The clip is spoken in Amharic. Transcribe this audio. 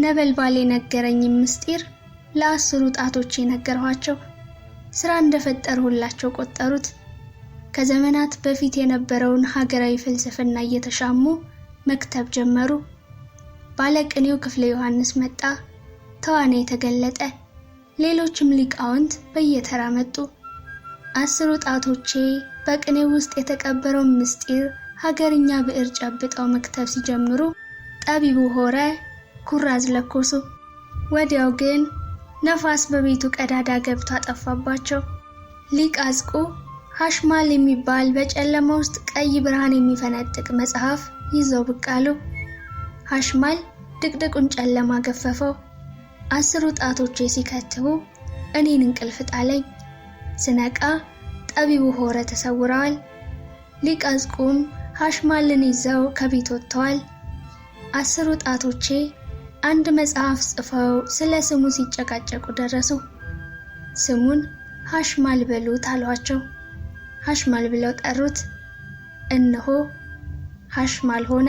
ነበልባል የነገረኝ ምስጢር ለ10 ጣቶቼ ነገርኋቸው። ስራ እንደፈጠርሁላቸው ቆጠሩት። ከዘመናት በፊት የነበረውን ሀገራዊ ፍልስፍና እየተሻሙ መክተብ ጀመሩ። ባለቅኔው ክፍለ ዮሐንስ መጣ። ተዋናይ ተገለጠ። ሌሎችም ሊቃውንት በየተራ መጡ። 10 ጣቶቼ በቅኔው ውስጥ የተቀበረውን ምስጢር ሀገርኛ ብዕር ጨብጠው መክተብ ሲጀምሩ ጠቢቡ ሆረ ኩራዝ ለኮሱ። ወዲያው ግን ነፋስ በቤቱ ቀዳዳ ገብቶ አጠፋባቸው። ሊቅ አዝቆ ሐሽማል የሚባል በጨለማ ውስጥ ቀይ ብርሃን የሚፈነጥቅ መጽሐፍ ይዘው ብቅ አሉ። ሐሽማል ድቅድቁን ጨለማ ገፈፈው። 10 ጣቶቼ ሲከትቡ እኔን እንቅልፍ ጣለኝ። ስነቃ ጠቢቡ ሆረ ተሰውረዋል። ሊቅ አዝቆም ሐሽማልን ይዘው ከቤት ወጥተዋል። 10 ጣቶቼ አንድ መጽሐፍ ጽፈው ስለ ስሙ ሲጨቃጨቁ ደረሱ። ስሙን ሐሽማል በሉት አሏቸው። ሐሽማል ብለው ጠሩት። እነሆ ሐሽማል ሆነ።